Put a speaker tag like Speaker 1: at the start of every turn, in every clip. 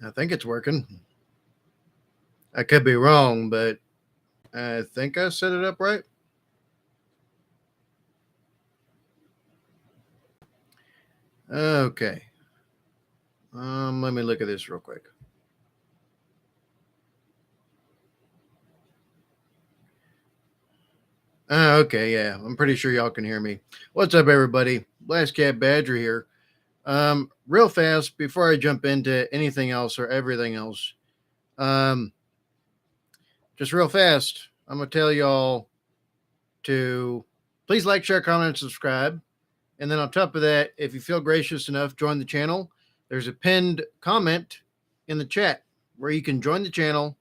Speaker 1: I think it's working. I could be wrong, but I think I set it up right. Okay. Let me look at this real quick. Okay, yeah. I'm pretty sure y'all can hear me. What's up, everybody? BlastCapBadger here. Real fast, before I jump into anything else or everything else, um, just real fast, I'm going to tell y'all to please like, share, comment, and subscribe. And then on top of that, if you feel gracious enough, join the channel. There's a pinned comment in the chat where you can join the channel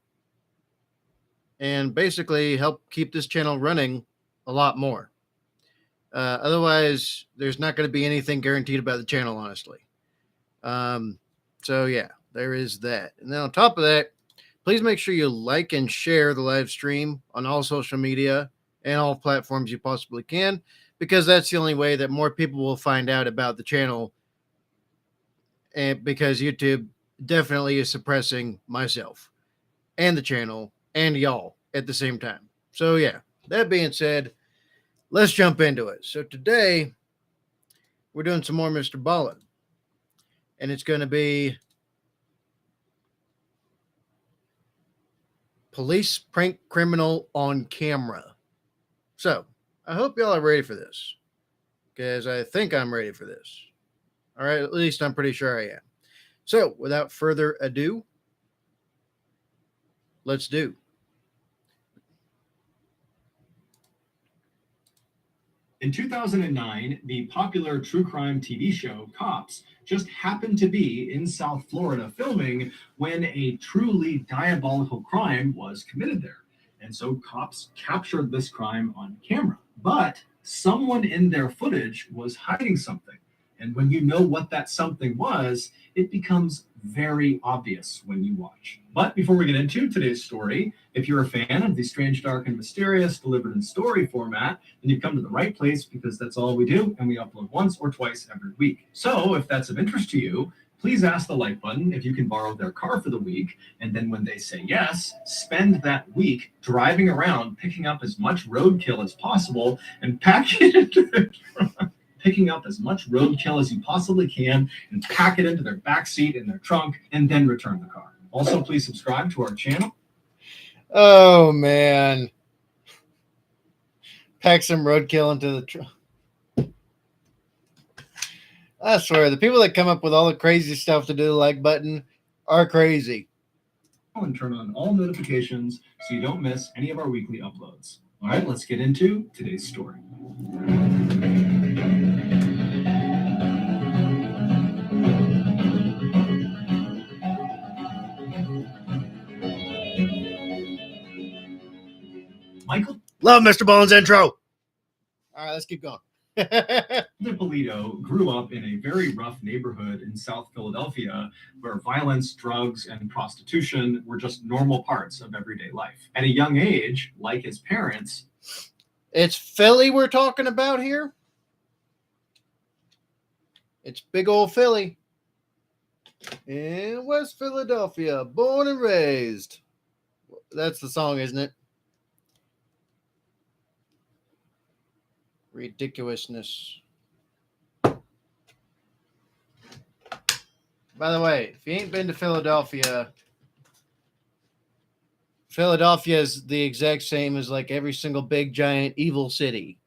Speaker 1: and basically help keep this channel running a lot more. Otherwise, there's not going to be anything guaranteed about the channel, honestly. So yeah, there is that. And then on top of that, please make sure you like and share the live stream on all social media and all platforms you possibly can, because that's the only way that more people will find out about the channel. And because YouTube definitely is suppressing myself and the channel and y'all at the same time. So yeah, that being said, let's jump into it. So today we're doing some more MrBallen, and it's going to be police prank criminal on camera. So I hope y'all are ready for this, because I think I'm ready for this. All right, at least I'm pretty sure I am. So without further ado, let's do.
Speaker 2: In 2009, the popular true crime TV show Cops just happened to be in South Florida filming when a truly diabolical crime was committed there. And so cops captured this crime on camera. But someone in their footage was hiding something. And when you know what that something was, it becomes very obvious when you watch. But before we get into today's story, if you're a fan of the strange, dark, and mysterious delivered in story format, then you've come to the right place, because that's all we do, and we upload once or twice every week. So if that's of interest to you, please ask the like button if you can borrow their car for the week, and then when they say yes, spend that week driving around picking up as much roadkill as possible and pack it into their trunk. Picking up as much roadkill as you possibly can and pack it into their back seat in their trunk, and then return the car. Also, please subscribe to our channel.
Speaker 1: Oh man, pack some roadkill into the trunk. I swear, the people that come up with all the crazy stuff to do the like button are crazy.
Speaker 2: And turn on all notifications so you don't miss any of our weekly uploads. All right, let's get into today's story. Michael
Speaker 1: Love MrBallen's intro. All right, let's keep going.
Speaker 2: Polito grew up in a very rough neighborhood in South Philadelphia where violence, drugs, and prostitution were just normal parts of everyday life. At a young age, like his parents,
Speaker 1: it's Philly we're talking about here. It's big old Philly in West Philadelphia, born and raised. That's the song, isn't it? Ridiculousness. By the way, if you ain't been to Philadelphia, Philadelphia is the exact same as like every single big, giant, evil city.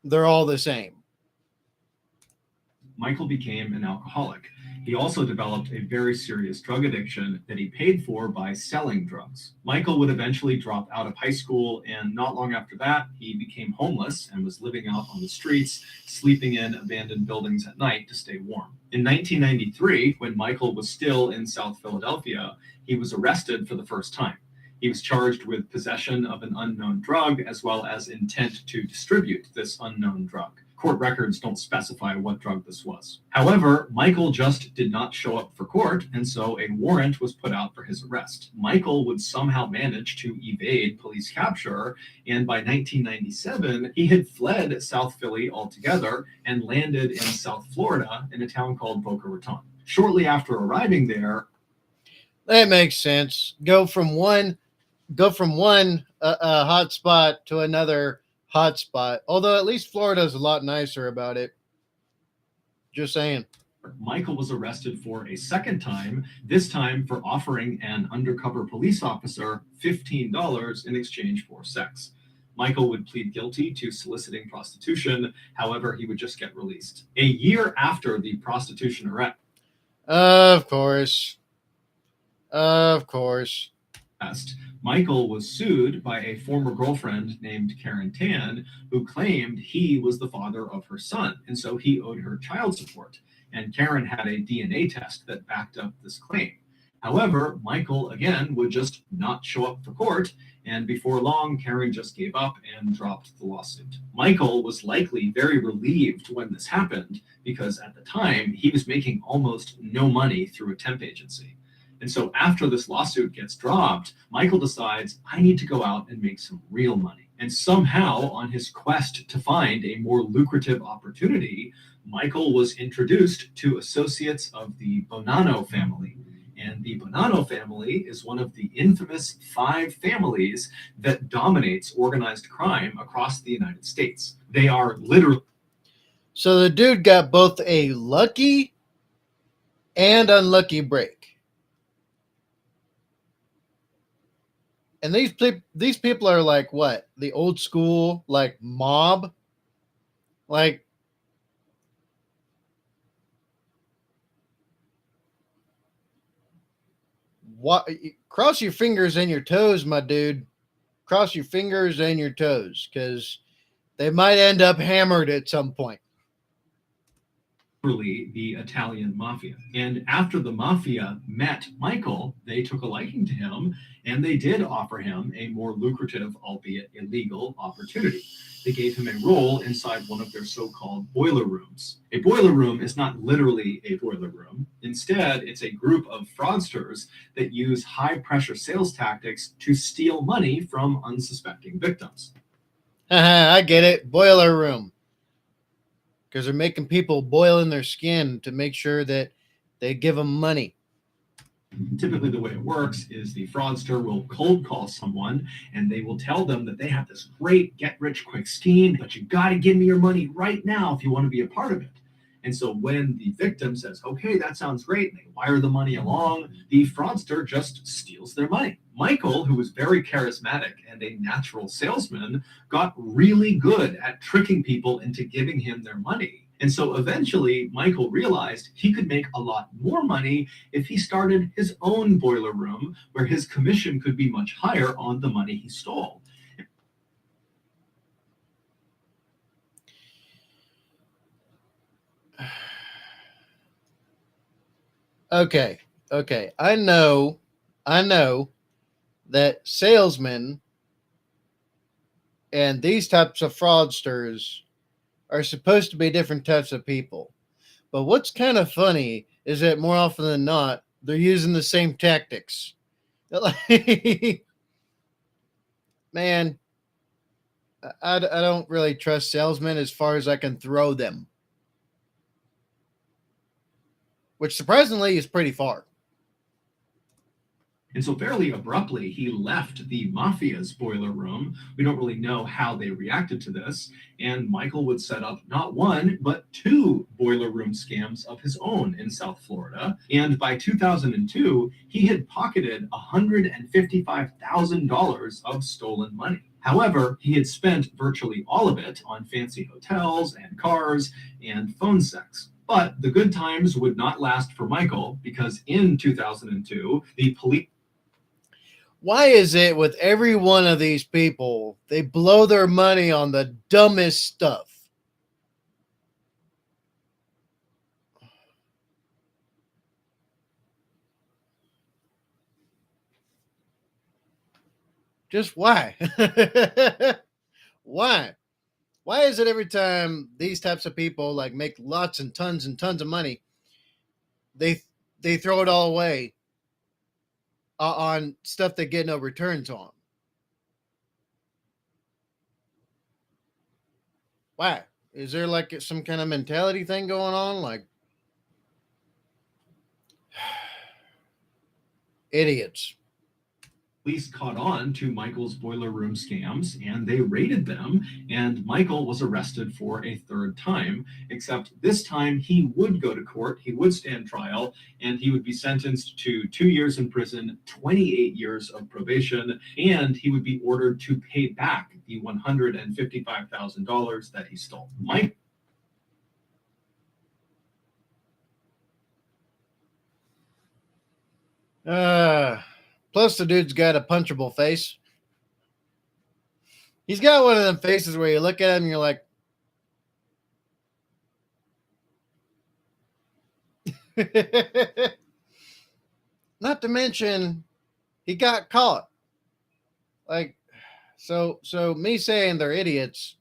Speaker 1: They're all the same.
Speaker 2: Michael became an alcoholic. He also developed a very serious drug addiction that he paid for by selling drugs. Michael would eventually drop out of high school, and not long after that, he became homeless and was living out on the streets, sleeping in abandoned buildings at night to stay warm. In 1993, when Michael was still in South Philadelphia, he was arrested for the first time. He was charged with possession of an unknown drug as well as intent to distribute this unknown drug. Court records don't specify what drug this was. However, Michael just did not show up for court, and so a warrant was put out for his arrest. Michael would somehow manage to evade police capture, and by 1997, he had fled South Philly altogether and landed in South Florida in a town called Boca Raton. Shortly after arriving there,
Speaker 1: That makes sense. Go from one hot spot to another hot spot. Although at least Florida's a lot nicer about it. Just saying.
Speaker 2: Michael was arrested for a second time, this time for offering an undercover police officer $15 in exchange for sex. Michael would plead guilty to soliciting prostitution. However, he would just get released. A year after the prostitution arrest,
Speaker 1: Of course. Of course.
Speaker 2: Michael was sued by a former girlfriend named Karen Tan, who claimed he was the father of her son, and so he owed her child support. And Karen had a DNA test that backed up this claim. However, Michael, again, would just not show up for court, and before long, Karen just gave up and dropped the lawsuit. Michael was likely very relieved when this happened, because at the time, he was making almost no money through a temp agency. And so after this lawsuit gets dropped, Michael decides, I need to go out and make some real money. And somehow, on his quest to find a more lucrative opportunity, Michael was introduced to associates of the Bonanno family. And the Bonanno family is one of the infamous 5 families that dominates organized crime across the United States. They are literally...
Speaker 1: So the dude got both a lucky and unlucky break. And these people are like what? The old school like mob? Like what? Cross your fingers and your toes, my dude. Cross your fingers and your toes, because they might end up hammered at some point.
Speaker 2: The Italian mafia. And after the mafia met Michael, they took a liking to him, and they did offer him a more lucrative, albeit illegal, opportunity. They gave him a role inside one of their so-called boiler rooms. A boiler room is not literally a boiler room. Instead, it's a group of fraudsters that use high-pressure sales tactics to steal money from unsuspecting victims.
Speaker 1: I get it. Boiler room. Because they're making people boil in their skin to make sure that they give them money.
Speaker 2: Typically, the way it works is the fraudster will cold call someone and they will tell them that they have this great get rich quick scheme, but you got to give me your money right now if you want to be a part of it. And so when the victim says, okay, that sounds great, and they wire the money along, the fraudster just steals their money. Michael, who was very charismatic and a natural salesman, got really good at tricking people into giving him their money. And so eventually, Michael realized he could make a lot more money if he started his own boiler room, where his commission could be much higher on the money he stole.
Speaker 1: Okay. I know that salesmen and these types of fraudsters are supposed to be different types of people. But what's kind of funny is that more often than not, they're using the same tactics. Man, I don't really trust salesmen as far as I can throw them. Which surprisingly is pretty far.
Speaker 2: And so fairly abruptly, he left the mafia's boiler room. We don't really know how they reacted to this. And Michael would set up not one, but 2 boiler room scams of his own in South Florida. And by 2002, he had pocketed $155,000 of stolen money. However, he had spent virtually all of it on fancy hotels and cars and phone sex. But the good times would not last for Michael, because in 2002, the police...
Speaker 1: Why is it with every one of these people, they blow their money on the dumbest stuff? Just why? Why? Why is it every time these types of people like make lots and tons of money, they throw it all away on stuff they get no returns on? Why? Is there like some kind of mentality thing going on? Like, Idiots.
Speaker 2: Police caught on to Michael's boiler room scams and they raided them, and Michael was arrested for a third time, except this time he would go to court, he would stand trial, and he would be sentenced to 2 years in prison, 28 years of probation, and he would be ordered to pay back the $155,000 that he stole.
Speaker 1: Plus, the dude's got a punchable face. He's got one of them faces where you look at him and you're like, not to mention, he got caught. Like, so me saying they're idiots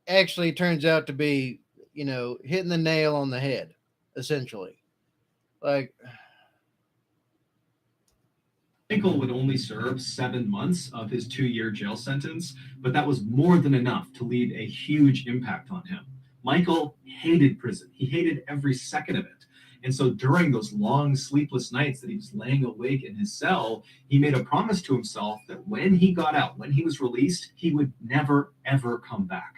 Speaker 1: actually turns out to be, hitting the nail on the head, essentially. Like,
Speaker 2: Michael would only serve 7 months of his 2-year jail sentence, but that was more than enough to leave a huge impact on him. Michael hated prison. He hated every second of it. And so during those long sleepless nights that he was laying awake in his cell, he made a promise to himself that when he got out, when he was released, he would never, ever come back.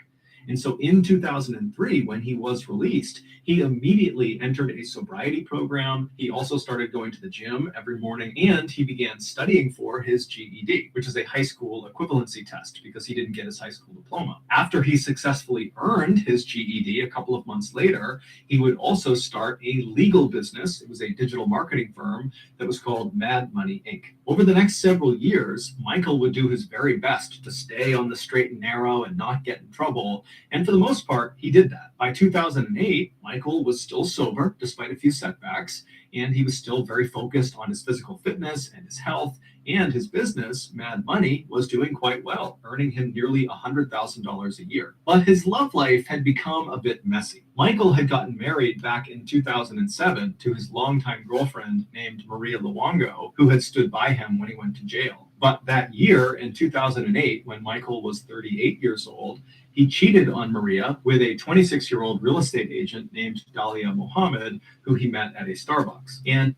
Speaker 2: And so in 2003, when he was released, he immediately entered a sobriety program. He also started going to the gym every morning, and he began studying for his GED, which is a high school equivalency test because he didn't get his high school diploma. After he successfully earned his GED a couple of months later, he would also start a legal business. It was a digital marketing firm that was called Mad Money Inc. Over the next several years, Michael would do his very best to stay on the straight and narrow and not get in trouble. And for the most part, he did that. By 2008, Michael was still sober despite a few setbacks, and he was still very focused on his physical fitness and his health, and his business, Mad Money, was doing quite well, earning him nearly $100,000 a year. But his love life had become a bit messy. Michael had gotten married back in 2007 to his longtime girlfriend named Maria Luongo, who had stood by him when he went to jail. But that year, in 2008, when Michael was 38 years old, he cheated on Maria with a 26-year-old real estate agent named Dalia Mohammed, who he met at a Starbucks. And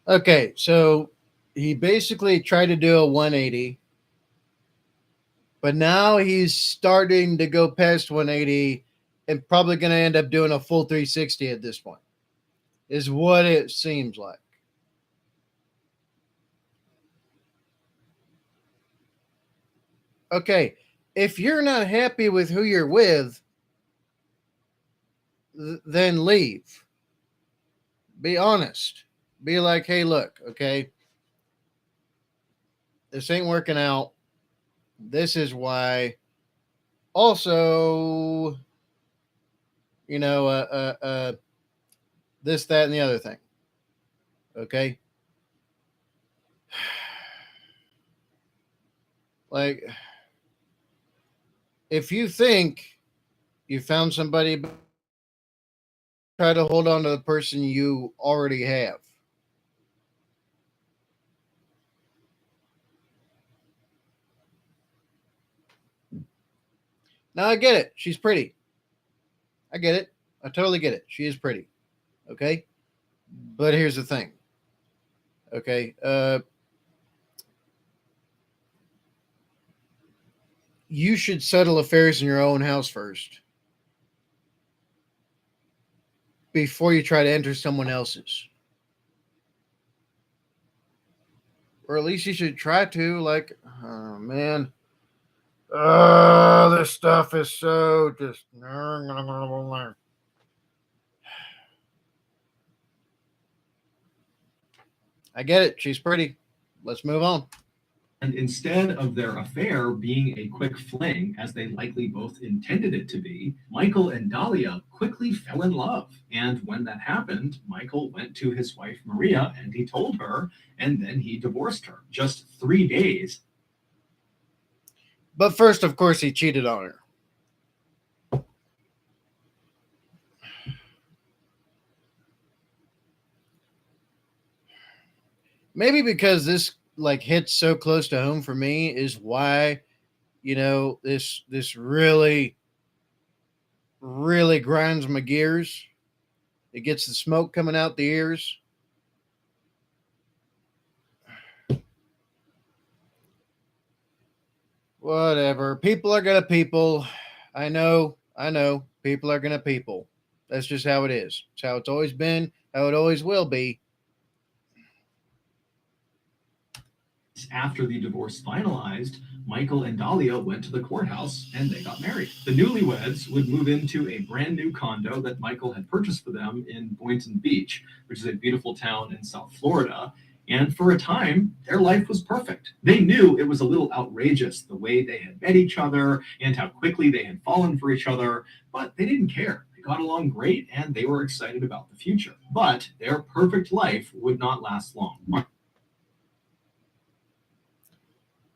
Speaker 1: okay, so he basically tried to do a 180, but now he's starting to go past 180 and probably going to end up doing a full 360 at this point, is what it seems like. Okay, if you're not happy with who you're with, then leave. Be honest. Be like, hey, look, okay, this ain't working out. This is why. Also, this, that, and the other thing. Okay? Like, if you think you found somebody, try to hold on to the person you already have. Now, I get it. She's pretty. I get it. I totally get it. She is pretty. Okay? But here's the thing. Okay? You should settle affairs in your own house first before you try to enter someone else's. Or at least you should try to. Like, oh, man. This stuff is so just. I get it. She's pretty. Let's move on.
Speaker 2: And instead of their affair being a quick fling, as they likely both intended it to be, Michael and Dalia quickly fell in love. And when that happened, Michael went to his wife Maria and he told her, and then he divorced her. Just 3 days.
Speaker 1: But first, of course, he cheated on her. Maybe because this hits so close to home for me is why, this really, really grinds my gears. It gets the smoke coming out the ears. Whatever. People are gonna people. I know. I know. People are gonna people. That's just how it is. It's how it's always been. How it always will be.
Speaker 2: After the divorce finalized, Michael and Dahlia went to the courthouse and they got married. The newlyweds would move into a brand new condo that Michael had purchased for them in Boynton Beach, which is a beautiful town in South Florida. And for a time, their life was perfect. They knew it was a little outrageous the way they had met each other and how quickly they had fallen for each other, but they didn't care. They got along great and they were excited about the future. But their perfect life would not last long.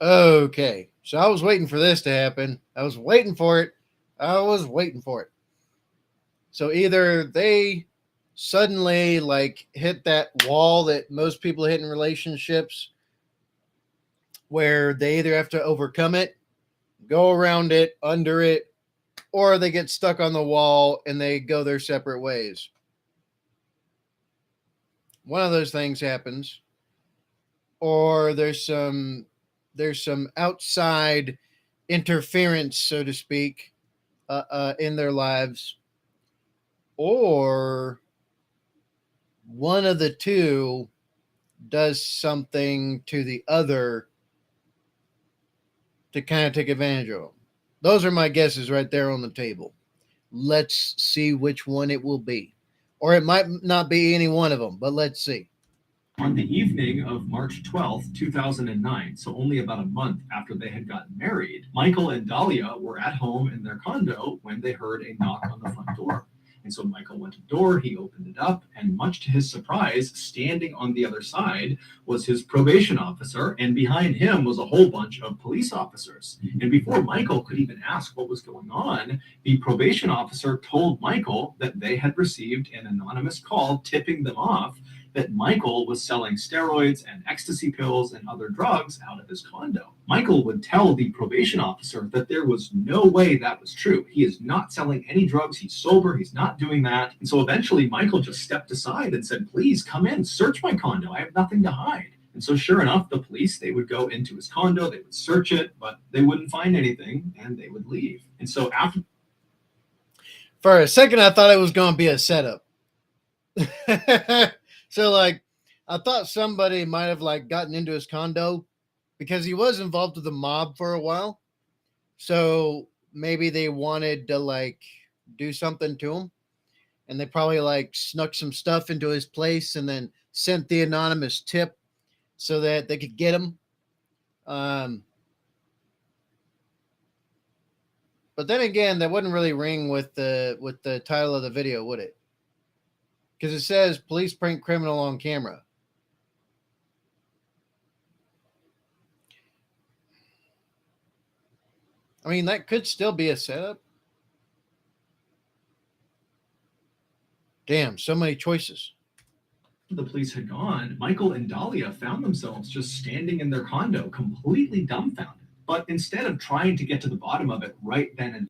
Speaker 1: Okay. So I was waiting for this to happen. I was waiting for it. I was waiting for it. So either they suddenly like hit that wall that most people hit in relationships where they either have to overcome it, go around it, under it, or they get stuck on the wall and they go their separate ways. One of those things happens. Or there's some outside interference, so to speak, in their lives, or one of the two does something to the other to kind of take advantage of them. Those are my guesses right there on the table. Let's see which one it will be. Or it might not be any one of them, but let's see.
Speaker 2: On the evening of March 12th, 2009, so only about a month after they had gotten married, Michael and Dahlia were at home in their condo when they heard a knock on the front door. And so Michael went to the door, he opened it up, and much to his surprise, standing on the other side was his probation officer, and behind him was a whole bunch of police officers. And before Michael could even ask what was going on, the probation officer told Michael that they had received an anonymous call tipping them off that Michael was selling steroids and ecstasy pills and other drugs out of his condo. Michael would tell the probation officer that there was no way that was true. He is not selling any drugs. He's sober. He's not doing that. And so eventually Michael just stepped aside and said, please come in, search my condo. I have nothing to hide. And so sure enough, the police, they would go into his condo, they would search it, but they wouldn't find anything and they would leave. And so after...
Speaker 1: For a second, I thought it was going to be a setup. So, like, I thought somebody might have, like, gotten into his condo because he was involved with the mob for a while. So maybe they wanted to, like, do something to him. And they probably, like, snuck some stuff into his place and then sent the anonymous tip so that they could get him. But then again, that wouldn't really ring with the title of the video, would it? Because it says police prank criminal on camera. I mean, that could still be a setup. Damn, so many choices.
Speaker 2: The police had gone, Michael and Dahlia found themselves just standing in their condo, completely dumbfounded. But instead of trying to get to the bottom of it right then and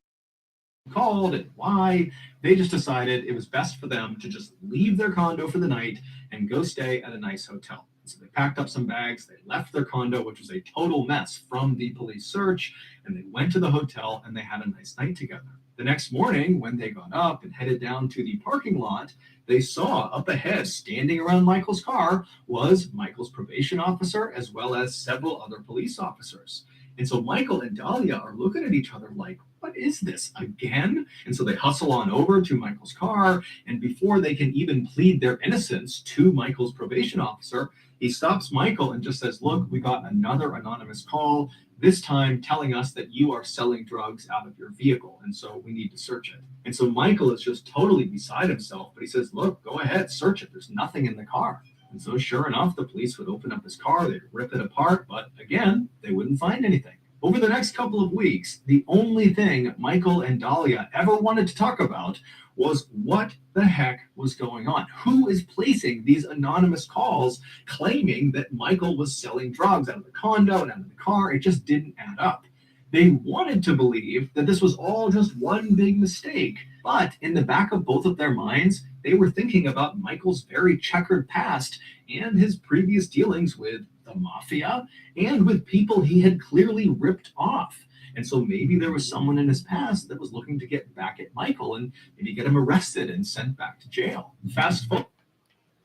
Speaker 2: called and why, they just decided it was best for them to just leave their condo for the night and go stay at a nice hotel. So they packed up some bags, they left their condo, which was a total mess from the police search, and they went to the hotel and they had a nice night together. The next morning, when they got up and headed down to the parking lot, they saw up ahead, standing around Michael's car, was Michael's probation officer as well as several other police officers. And so Michael and Dahlia are looking at each other like, what is this again? And so they hustle on over to Michael's car. And before they can even plead their innocence to Michael's probation officer, he stops Michael and just says, look, we got another anonymous call, this time telling us that you are selling drugs out of your vehicle. And so we need to search it. And so Michael is just totally beside himself. But he says, look, go ahead, search it. There's nothing in the car. And so sure enough, the police would open up his car, they'd rip it apart, but again, they wouldn't find anything. Over the next couple of weeks, the only thing Michael and Dahlia ever wanted to talk about was what the heck was going on. Who is placing these anonymous calls claiming that Michael was selling drugs out of the condo and out of the car? It just didn't add up. They wanted to believe that this was all just one big mistake, but in the back of both of their minds, they were thinking about Michael's very checkered past and his previous dealings with the mafia and with people he had clearly ripped off. And so maybe there was someone in his past that was looking to get back at Michael and maybe get him arrested and sent back to jail. Fast forward.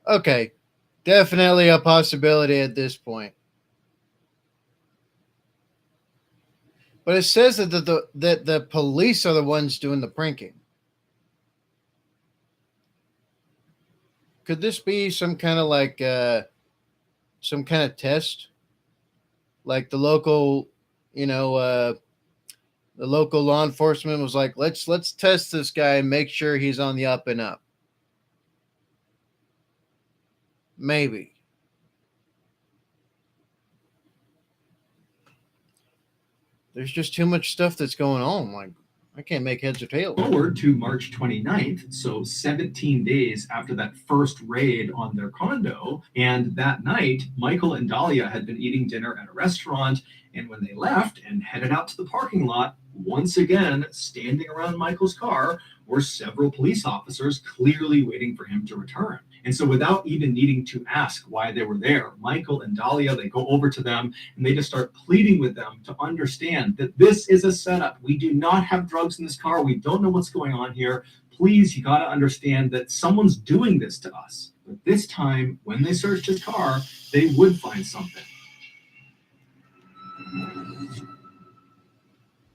Speaker 1: Okay, definitely a possibility at this point. But it says that the police are the ones doing the pranking. Could this be some kind of some kind of test? Like the local, the local law enforcement was like, let's test this guy and make sure he's on the up and up. Maybe. There's just too much stuff that's going on. Like, I can't make heads or tails.
Speaker 2: Forward to March 29th, so 17 days after that first raid on their condo. And that night, Michael and Dahlia had been eating dinner at a restaurant. And when they left and headed out to the parking lot, once again, standing around Michael's car were several police officers clearly waiting for him to return. And so without even needing to ask why they were there, Michael and Dahlia, they go over to them and they just start pleading with them to understand that this is a setup. We do not have drugs in this car. We don't know what's going on here. Please, you got to understand that someone's doing this to us. But this time, when they searched his car, they would find something.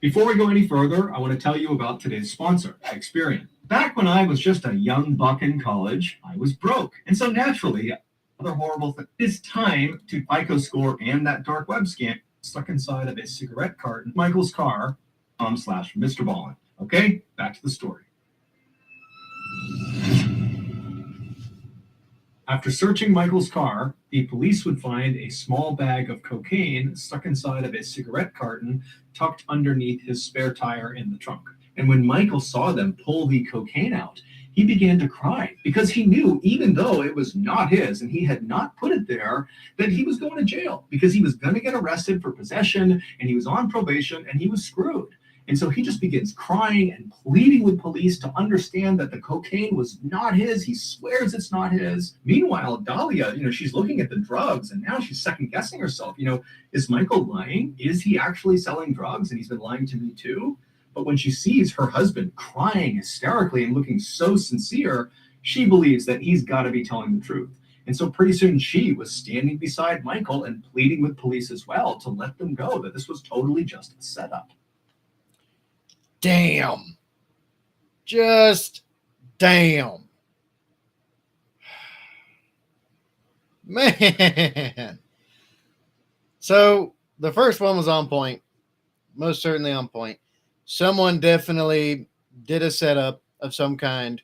Speaker 2: Before we go any further, I want to tell you about today's sponsor, Experian. Back when I was just a young buck in college, I was broke. And so naturally, another horrible thing is time to FICO score and that dark web scam stuck inside of a cigarette carton, Michael's car, /MrBallen. Okay, back to the story. After searching Michael's car, the police would find a small bag of cocaine stuck inside of a cigarette carton tucked underneath his spare tire in the trunk. And when Michael saw them pull the cocaine out, he began to cry because he knew, even though it was not his and he had not put it there, that he was going to jail because he was going to get arrested for possession and he was on probation and he was screwed. And so he just begins crying and pleading with police to understand that the cocaine was not his. He swears it's not his. Meanwhile, Dahlia, she's looking at the drugs and now she's second guessing herself. Is Michael lying? Is he actually selling drugs? And he's been lying to me too. But when she sees her husband crying hysterically and looking so sincere, she believes that he's got to be telling the truth. And so pretty soon she was standing beside Michael and pleading with police as well to let them go, that this was totally just a setup.
Speaker 1: Damn. Just damn. Man. So the first one was on point. Most certainly on point. Someone definitely did a setup of some kind.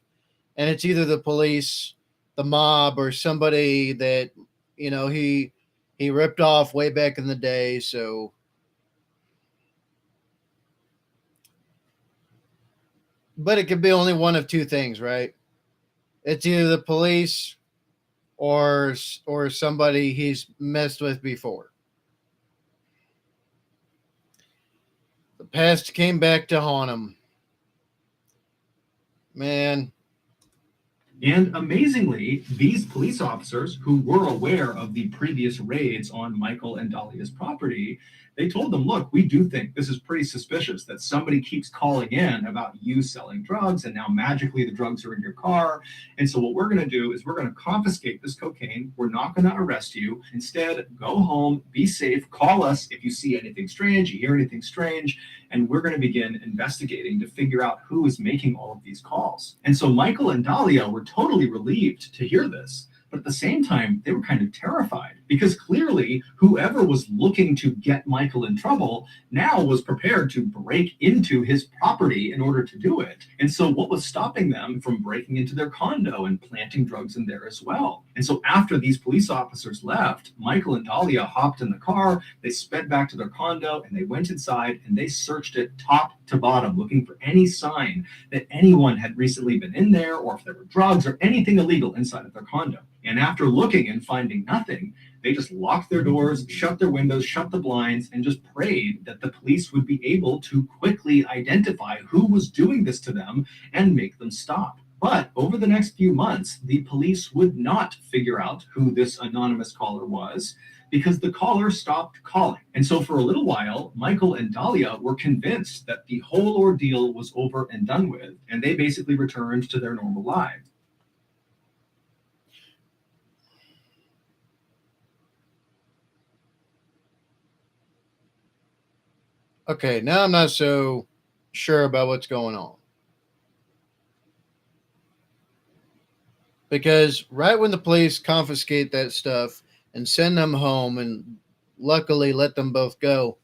Speaker 1: And it's either the police, the mob, or somebody that, he ripped off way back in the day. So but it could be only one of two things, right? It's either the police or somebody he's messed with before. The past came back to haunt him. Man.
Speaker 2: And amazingly, these police officers who were aware of the previous raids on Michael and Dahlia's property, they told them, look, we do think this is pretty suspicious that somebody keeps calling in about you selling drugs and now magically the drugs are in your car. And so what we're going to do is we're going to confiscate this cocaine. We're not going to arrest you. Instead, go home, be safe, call us if you see anything strange, you hear anything strange, and we're going to begin investigating to figure out who is making all of these calls. And so Michael and Dahlia were totally relieved to hear this. But at the same time, they were kind of terrified because clearly whoever was looking to get Michael in trouble now was prepared to break into his property in order to do it. And so what was stopping them from breaking into their condo and planting drugs in there as well? And so after these police officers left, Michael and Dahlia hopped in the car, they sped back to their condo, and they went inside and they searched it top to bottom, looking for any sign that anyone had recently been in there or if there were drugs or anything illegal inside of their condo. And after looking and finding nothing, they just locked their doors, shut their windows, shut the blinds, and just prayed that the police would be able to quickly identify who was doing this to them and make them stop. But over the next few months, the police would not figure out who this anonymous caller was because the caller stopped calling. And so for a little while, Michael and Dahlia were convinced that the whole ordeal was over and done with, and they basically returned to their normal lives.
Speaker 1: Okay, now I'm not so sure about what's going on. Because right when the police confiscate that stuff and send them home and luckily let them both go,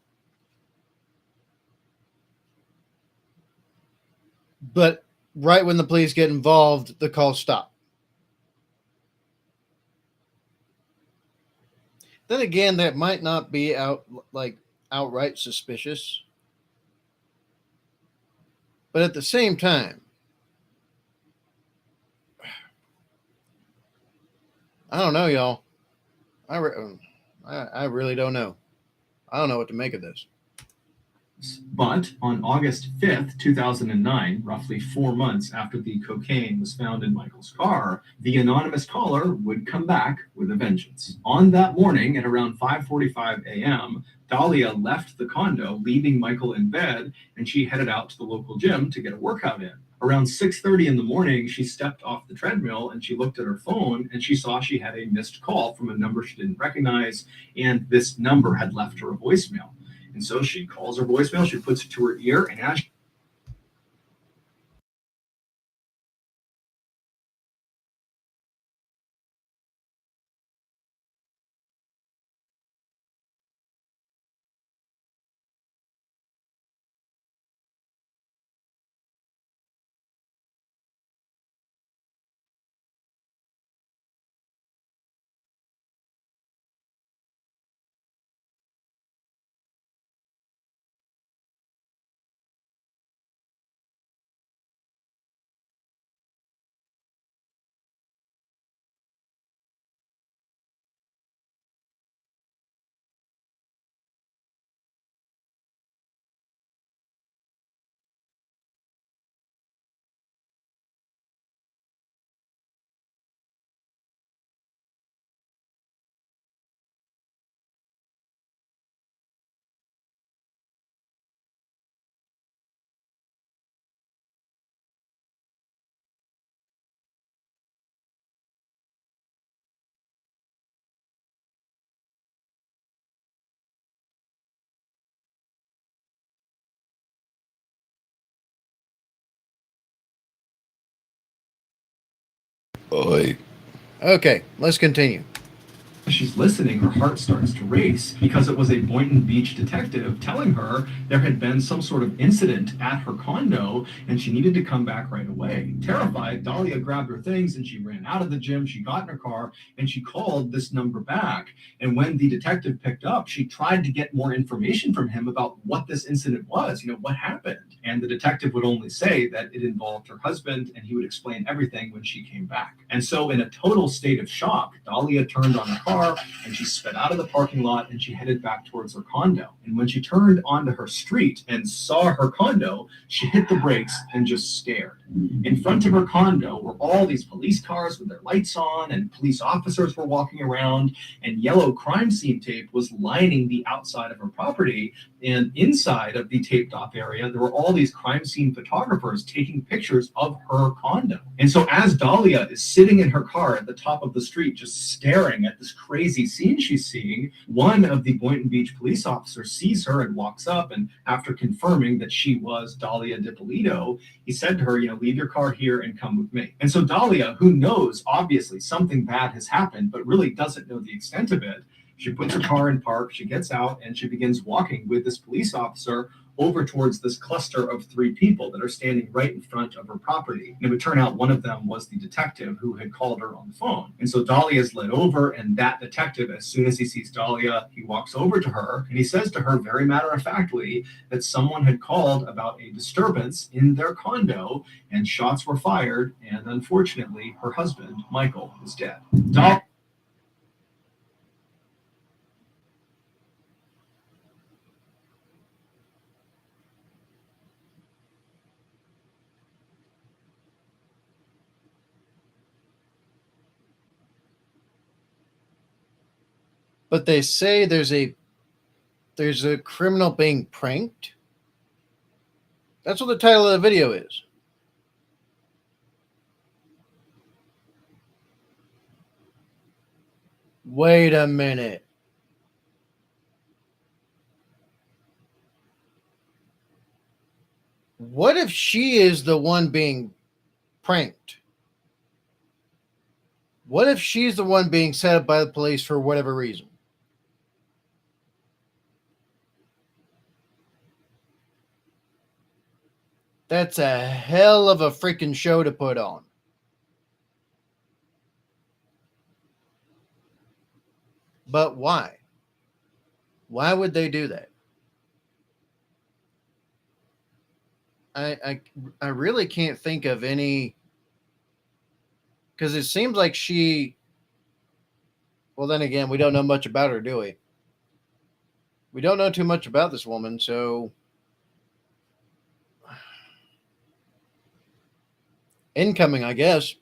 Speaker 1: but right when the police get involved, the call stopped. Then again, that might not be outright suspicious. But at the same time, I don't know, y'all. I really don't know. I don't know what to make of this.
Speaker 2: But on August 5th, 2009, roughly 4 months after the cocaine was found in Michael's car, the anonymous caller would come back with a vengeance. On that morning at around 5:45 a.m., Dahlia left the condo, leaving Michael in bed, and she headed out to the local gym to get a workout in. Around 6:30 in the morning, she stepped off the treadmill and she looked at her phone and she saw she had a missed call from a number she didn't recognize, and this number had left her a voicemail. And so she calls her voicemail, she puts it to her ear, and as
Speaker 1: Okay, let's continue.
Speaker 2: she's listening, her heart starts to race because it was a Boynton Beach detective telling her there had been some sort of incident at her condo and she needed to come back right away. Terrified, Dahlia grabbed her things and she ran out of the gym. She got in her car and she called this number back. And when the detective picked up, she tried to get more information from him about what this incident was, what happened. And the detective would only say that it involved her husband, and he would explain everything when she came back. And so in a total state of shock, Dahlia turned on her car and she sped out of the parking lot and she headed back towards her condo. And when she turned onto her street and saw her condo, she hit the brakes and just stared. In front of her condo were all these police cars with their lights on, and police officers were walking around, and yellow crime scene tape was lining the outside of her property. And inside of the taped off area, there were all these crime scene photographers taking pictures of her condo. And so as Dahlia is sitting in her car at the top of the street, just staring at this crazy scene she's seeing, one of the Boynton Beach police officers sees her and walks up. And after confirming that she was Dahlia DiPolito, he said to her, leave your car here and come with me. And so Dahlia, who knows, obviously, something bad has happened, but really doesn't know the extent of it, she puts her car in park, she gets out, and she begins walking with this police officer over towards this cluster of 3 people that are standing right in front of her property. And it would turn out one of them was the detective who had called her on the phone. And so Dahlia is led over, and that detective, as soon as he sees Dahlia, he walks over to her, and he says to her very matter-of-factly that someone had called about a disturbance in their condo, and shots were fired, and unfortunately, her husband, Michael, is dead.
Speaker 1: But they say there's a criminal being pranked. That's what the title of the video is. Wait a minute. What if she is the one being pranked? What if she's the one being set up by the police for whatever reason? That's a hell of a freaking show to put on. But why? Why would they do that? I really can't think of any, because it seems like she, well, then again, we don't know much about her, do we? We don't know too much about this woman, so incoming, I guess.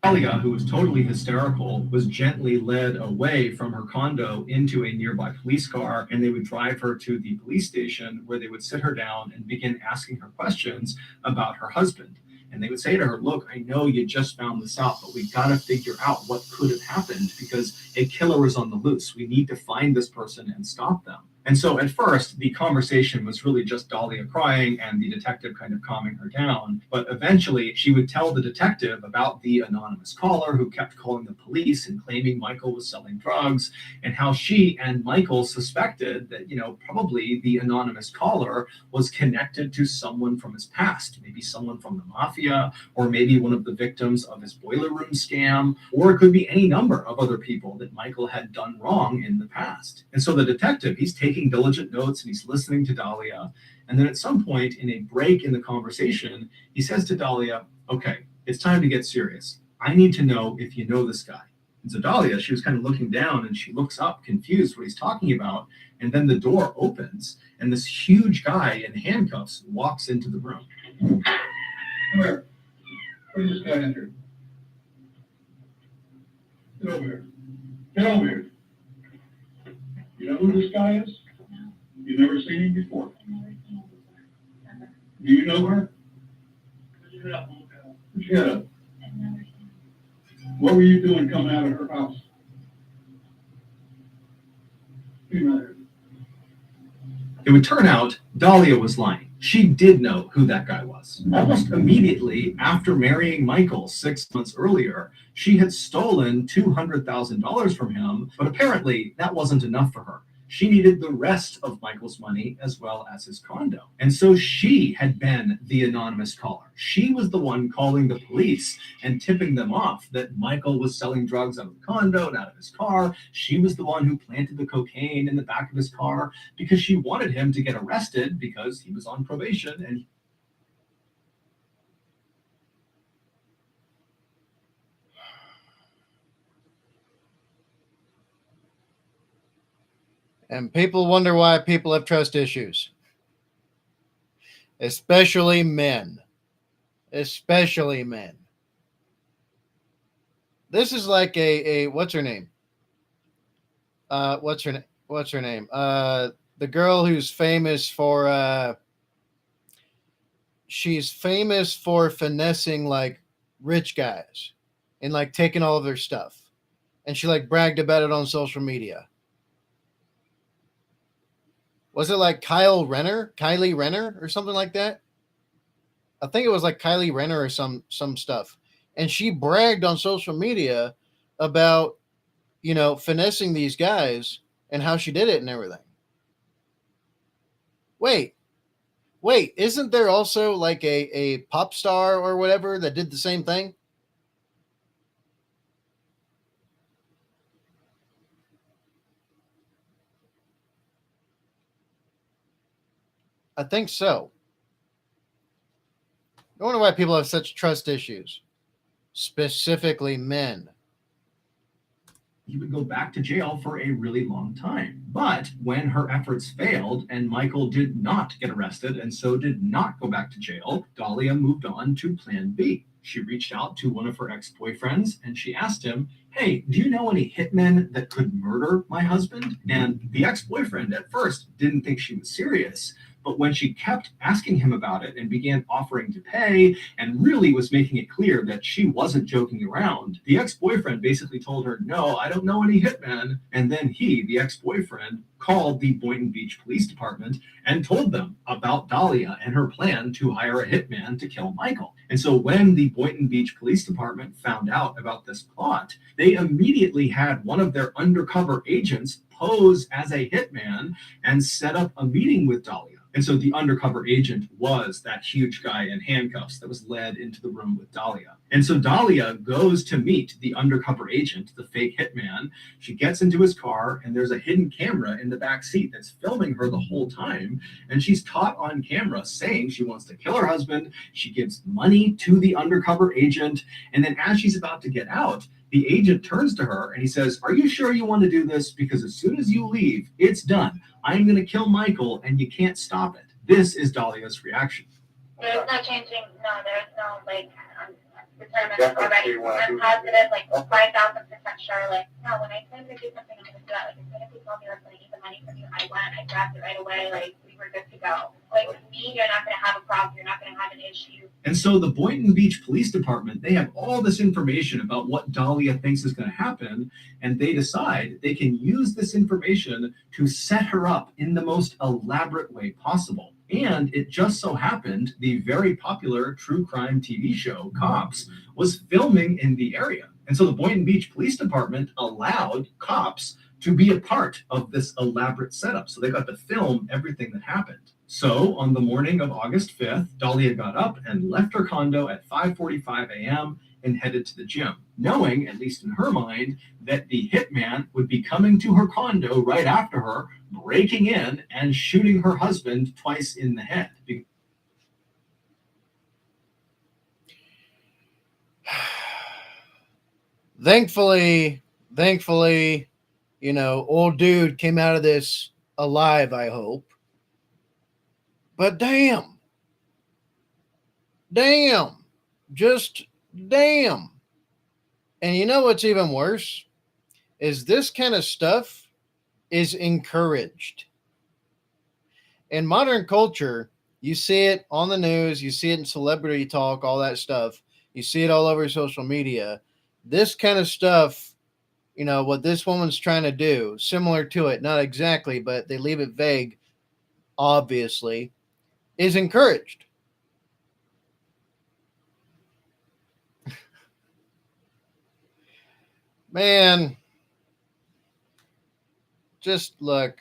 Speaker 2: Dahlia, who was totally hysterical, was gently led away from her condo into a nearby police car, and they would drive her to the police station where they would sit her down and begin asking her questions about her husband. And they would say to her, look, I know you just found this out, but we got to figure out what could have happened because a killer is on the loose. We need to find this person and stop them. And so at first, the conversation was really just Dahlia crying and the detective kind of calming her down. But eventually, she would tell the detective about the anonymous caller who kept calling the police and claiming Michael was selling drugs, and how she and Michael suspected that, probably the anonymous caller was connected to someone from his past, maybe someone from the mafia, or maybe one of the victims of his boiler room scam, or it could be any number of other people that Michael had done wrong in the past. And so the detective, he's taking diligent notes and he's listening to Dahlia. And then at some point in a break in the conversation, he says to Dahlia, okay, it's time to get serious. I need to know if you know this guy. And so Dahlia, she was kind of looking down and she looks up confused what he's talking about. And then the door opens and this huge guy in handcuffs walks into the room.
Speaker 3: Come here. Where's this guy entered? Get over here. Get over here. You know who this guy is? You've never seen him before. Do you know her? Shut up. What were you doing coming out of her house?
Speaker 2: It would turn out Dahlia was lying. She did know who that guy was. Almost immediately after marrying Michael 6 months earlier, she had stolen $200,000 from him, but apparently that wasn't enough for her. She needed the rest of Michael's money as well as his condo. And so she had been the anonymous caller. She was the one calling the police and tipping them off that Michael was selling drugs out of the condo and out of his car. She was the one who planted the cocaine in the back of his car because she wanted him to get arrested because he was on probation and
Speaker 1: And people wonder why people have trust issues. Especially men. Especially men. This is like a what's her name? What's her name? The girl who's famous for she's famous for finessing like rich guys and like taking all of their stuff. And she like bragged about it on social media. Was it like Kylie Renner or something like that? I think it was like Kylie Renner or some stuff. And she bragged on social media about, finessing these guys and how she did it and everything. Wait, isn't there also like a pop star or whatever that did the same thing? I think so. I wonder why people have such trust issues. Specifically men.
Speaker 2: he would go back to jail for a really long time. But when her efforts failed and Michael did not get arrested and so did not go back to jail, Dahlia moved on to Plan B. she reached out to one of her ex-boyfriends and she asked him, hey, do you know any hitmen that could murder my husband? And the ex-boyfriend at first didn't think she was serious. But when she kept asking him about it and began offering to pay and really was making it clear that she wasn't joking around, the ex-boyfriend basically told her, no, I don't know any hitmen. And then he, the ex-boyfriend, called the Boynton Beach Police Department and told them about Dahlia and her plan to hire a hitman to kill Michael. And so when the Boynton Beach Police Department found out about this plot, they immediately had one of their undercover agents pose as a hitman and set up a meeting with Dahlia. And so the undercover agent was that huge guy in handcuffs that was led into the room with Dahlia. And so Dahlia goes to meet the undercover agent, the fake hitman. She gets into his car, and there's a hidden camera in the back seat that's filming her the whole time. And she's caught on camera saying she wants to kill her husband. She gives money to the undercover agent. And then as she's about to get out, the agent turns to her and he says, are you sure you want to do this? Because as soon as you leave, it's done. I'm going to kill Michael and you can't stop it. This is Dahlia's reaction.
Speaker 4: There's no changing. No, there's no, like, I'm determined already. I'm positive, like, 5,000% sure. Like, no, when I tell you to do something, I'm going to do that. Like, as soon as you told me I was going to get the money from you, I went, I grabbed it right away. Like, we were good to go. Like, with me, you're not going to have a problem. You're not going to have an issue.
Speaker 2: And so the Boynton Beach Police Department, they have all this information about what Dahlia thinks is going to happen, and they decide they can use this information to set her up in the most elaborate way possible. And it just so happened the very popular true crime TV show, Cops, was filming in the area. And so the Boynton Beach Police Department allowed Cops to be a part of this elaborate setup. So they got to film everything that happened. So on the morning of August 5th, Dahlia got up and left her condo at 5:45 a.m. and headed to the gym, knowing, at least in her mind, that the hitman would be coming to her condo right after her, breaking in and shooting her husband twice in the head.
Speaker 1: Thankfully, you know, old dude came out of this alive, I hope. But damn, just damn. And you know what's even worse is this kind of stuff is encouraged. In modern culture, you see it on the news, you see it in celebrity talk, all that stuff. You see it all over social media. This kind of stuff, you know, what this woman's trying to do, similar to it, not exactly, but they leave it vague, obviously, is encouraged. Man, just look.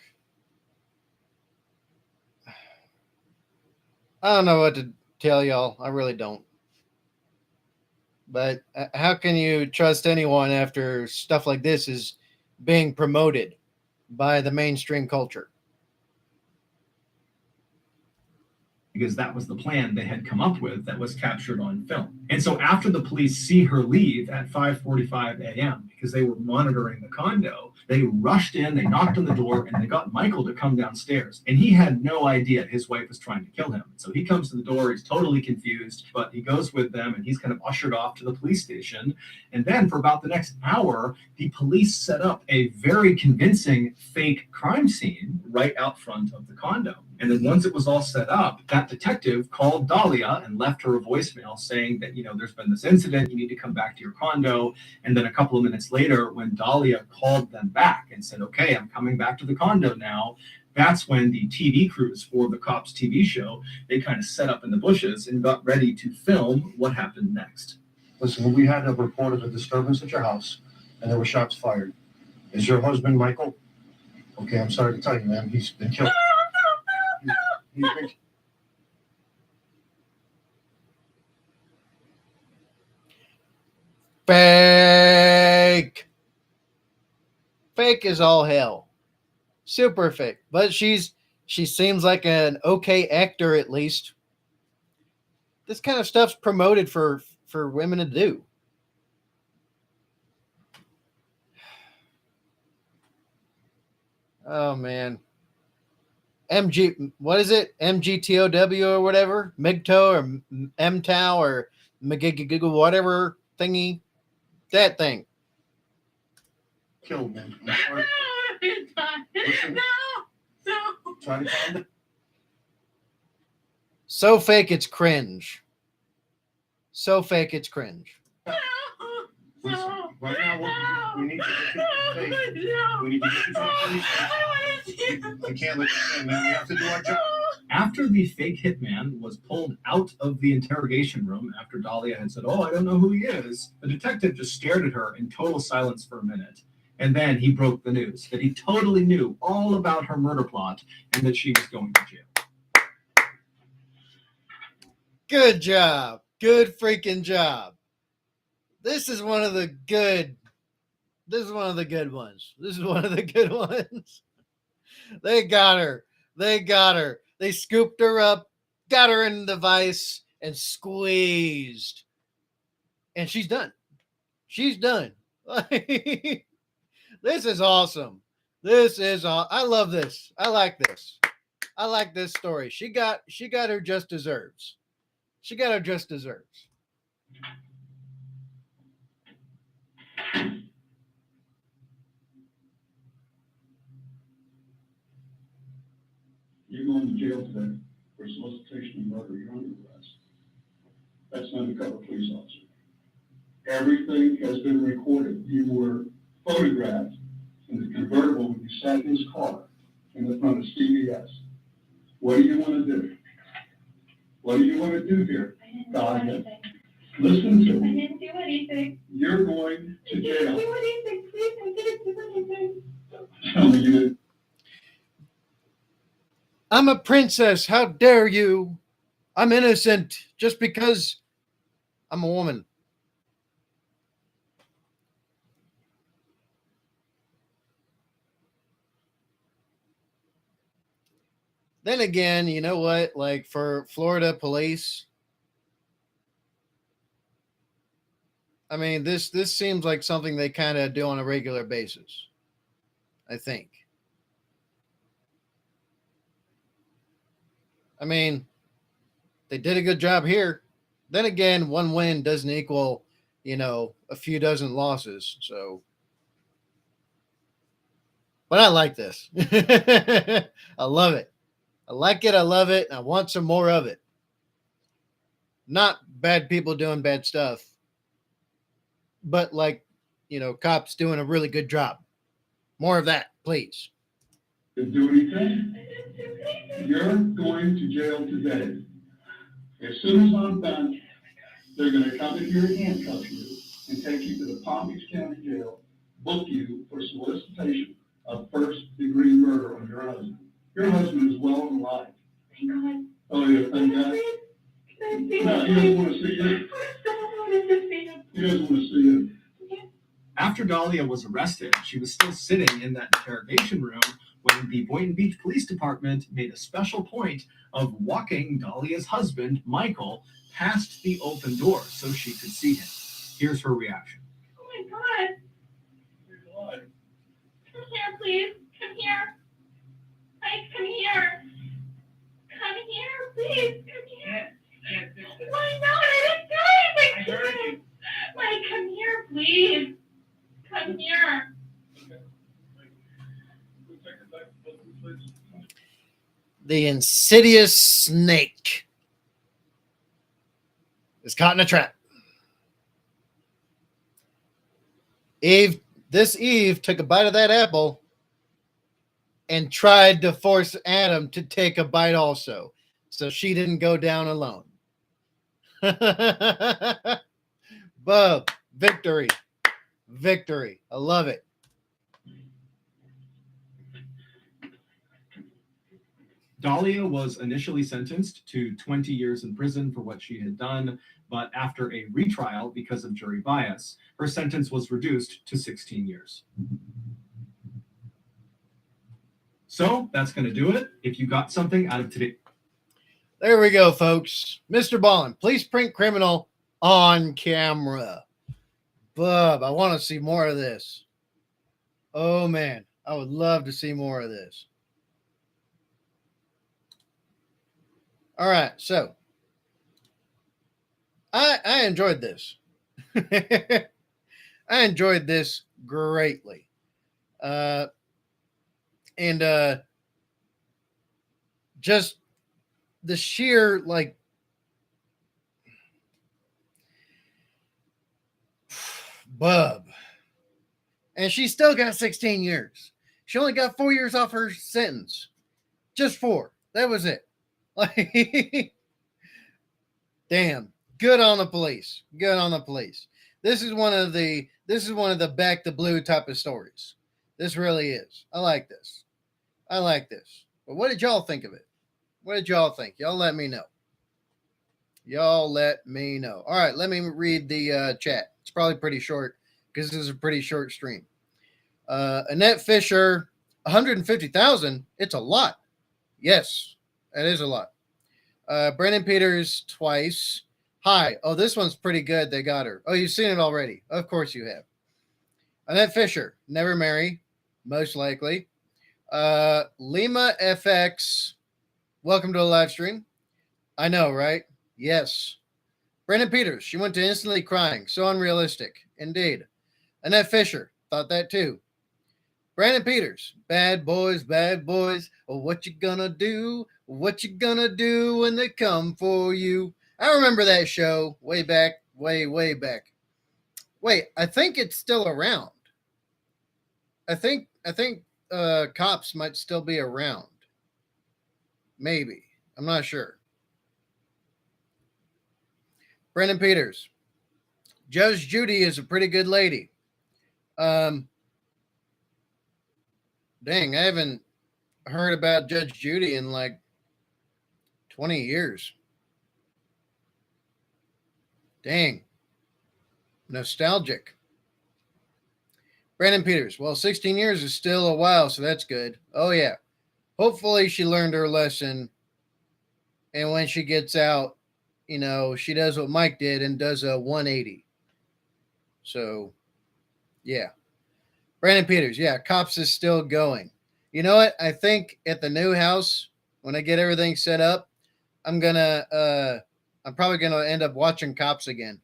Speaker 1: I don't know what to tell y'all. I really don't. But how can you trust anyone after stuff like this is being promoted by the mainstream culture?
Speaker 2: Because that was the plan they had come up with that was captured on film. And so after the police see her leave at 5:45 a.m., because they were monitoring the condo, they rushed in, they knocked on the door, and they got Michael to come downstairs. And he had no idea his wife was trying to kill him. So he comes to the door, he's totally confused, but he goes with them and he's kind of ushered off to the police station. And then for about the next hour, the police set up a very convincing fake crime scene right out front of the condo. And then once it was all set up, that detective called Dahlia and left her a voicemail saying that, you know, there's been this incident, you need to come back to your condo. And then a couple of minutes later, when Dahlia called them back and said, okay, I'm coming back to the condo now, that's when the TV crews for the Cops TV show, they kind of set up in the bushes and got ready to film what happened next.
Speaker 5: Listen, we had a report of a disturbance at your house, and there were shots fired. Is your husband Michael? Okay, I'm sorry to tell you, ma'am, he's been killed. He's been...
Speaker 1: Fake. Fake is all hell. Super fake. But she seems like an okay actor, at least. This kind of stuff's promoted for women to do. Oh man. what is it? MGTOW or whatever? MGTOW or MTOW or whatever thingy, that thing.
Speaker 5: Killed, man. I'm sorry. Listen, try to find it.
Speaker 1: So fake it's cringe. So fake it's cringe.
Speaker 5: Listen, right now, we need to get you safe. We need to get you to the police station. I can't let you in, man. We have to do our job.
Speaker 2: After the fake hitman was pulled out of the interrogation room after Dahlia had said, "Oh, I don't know who he is," the detective just stared at her in total silence for a minute. And then he broke the news that he totally knew all about her murder plot and that she was going to jail.
Speaker 1: Good job. Good freaking job. This is one of the good. This is one of the good ones. This is one of the good ones. They got her. They got her. They scooped her up, got her in the vice, and squeezed. And she's done. She's done. This is awesome. This is I love this. I like this. I like this story. She got her just deserves. She got her just deserves.
Speaker 3: You're going to jail today for solicitation and murder. You're under arrest. That's an undercover police officer. Everything has been recorded. You were photographed in the convertible when you sat in his car in the front of CVS. What do you want to do? What do you want to do here?
Speaker 4: I didn't do anything.
Speaker 3: Listen to
Speaker 4: I
Speaker 3: me.
Speaker 4: didn't do anything.
Speaker 3: You're going
Speaker 4: I
Speaker 3: to
Speaker 4: didn't
Speaker 3: jail.
Speaker 4: do anything. Please, I didn't do anything.
Speaker 3: Tell me you didn't.
Speaker 1: I'm a princess. How dare you? I'm innocent just because I'm a woman. Then again, you know what? Like for Florida police, I mean, this seems like something they kind of do on a regular basis. I think. I mean, they did a good job here. Then again, one win doesn't equal, a few dozen losses. So, but I like this. I love it. I like it. I love it. I want some more of it. Not bad people doing bad stuff, but cops doing a really good job. More of that, please.
Speaker 3: Didn't do anything. You're going to jail today. As soon as I'm done, they're going to come in here and handcuff you and take you to the Palm Beach County Jail, book you for solicitation of first-degree murder on your husband. Your husband is well and alive.
Speaker 4: Thank God.
Speaker 3: Oh, yeah, thank God.
Speaker 4: Can I see
Speaker 3: No,
Speaker 4: him?
Speaker 3: he doesn't want to see you.
Speaker 4: I don't want to see him.
Speaker 3: He doesn't want to see you.
Speaker 2: After Dahlia was arrested, she was still sitting in that interrogation room when the Boynton Beach Police Department made a special point of walking Dahlia's husband, Michael, past the open door so she could see him. Here's her reaction.
Speaker 4: Oh my God. Come here, please. Come here. Mike, come here. Come here, please. Come here. Why not? I didn't do anything to you. Mike, come here, please. Come here.
Speaker 1: The insidious snake is caught in a trap. Eve took a bite of that apple and tried to force Adam to take a bite also, so she didn't go down alone. Bub, victory. Victory. I love it.
Speaker 2: Dahlia was initially sentenced to 20 years in prison for what she had done, but after a retrial because of jury bias, her sentence was reduced to 16 years. So that's going to do it. If you got something out of today.
Speaker 1: There we go, folks. MrBallen, please print criminal on camera. Bub, I want to see more of this. Oh, man. I would love to see more of this. All right, so I enjoyed this. I enjoyed this greatly. And just the sheer, like, bub. And she still got 16 years. She only got 4 years off her sentence. Just 4. That was it. Like, damn. Good on the police. Good on the police. This is one of the back the blue type of stories. This really is. I like this. I like this. But what did y'all think of it? What did y'all think? Y'all let me know. Y'all let me know. All right, let me read the chat. It's probably pretty short because this is a pretty short stream. Annette Fisher, 150,000. It's a lot. Yes, that is a lot. Brandon Peters twice. Hi. Oh, this one's pretty good. They got her. Oh, you've seen it already. Of course you have. Annette Fisher, never marry, most likely. Lima FX, welcome to a live stream. I know, right? Yes. Brandon Peters, she went to instantly crying. So unrealistic. Indeed. Annette Fisher, thought that too. Brandon Peters, bad boys, oh, what you gonna do? What you gonna do when they come for you? I remember that show way back, way back. Wait, I think it's still around. I think Cops might still be around. Maybe. I'm not sure. Brandon Peters. Judge Judy is a pretty good lady. Dang, I haven't heard about Judge Judy in like 20 years. Dang. Nostalgic. Brandon Peters. Well, 16 years is still a while, so that's good. Oh, yeah. Hopefully she learned her lesson. And when she gets out, you know, she does what Mike did and does a 180. So, yeah. Brandon Peters. Yeah, Cops is still going. You know what? I think at the new house, when I get everything set up, I'm probably going to end up watching Cops again.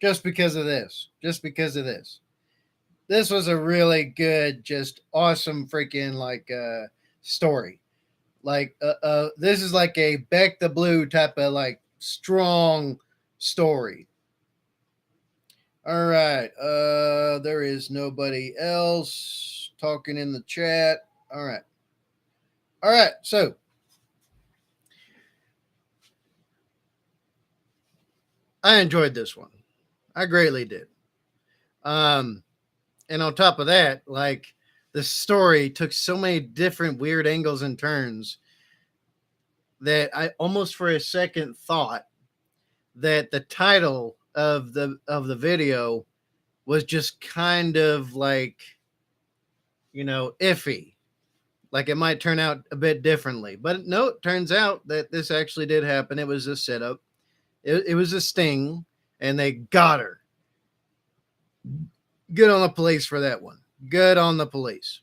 Speaker 1: Just because of this. This was a really good, just awesome freaking like story. Like this is like a back the blue type of like strong story. All right. There is nobody else talking in the chat. All right. So I enjoyed this one. I greatly did. And on top of that, like the story took so many different weird angles and turns that I almost for a second thought that the title of the video was just kind of like, you know, iffy. Like it might turn out a bit differently. But no, it turns out that this actually did happen. It was a setup. It was a sting, and they got her. Good on the police for that one. Good on the police.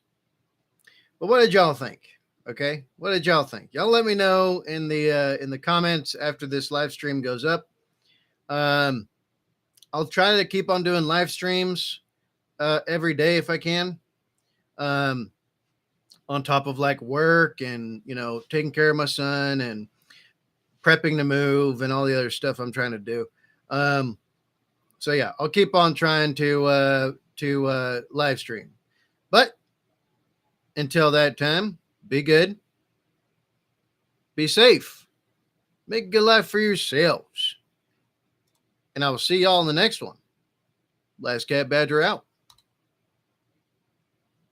Speaker 1: But what did y'all think? Okay, what did y'all think? Y'all let me know in the comments after this live stream goes up. I'll try to keep on doing live streams every day if I can. On top of like work and, you know, taking care of my son and prepping to move and all the other stuff I'm trying to do. So yeah, I'll keep on trying to live stream. But until that time, be good, be safe, make a good life for yourselves. And I will see y'all in the next one. BlastCapBadger out.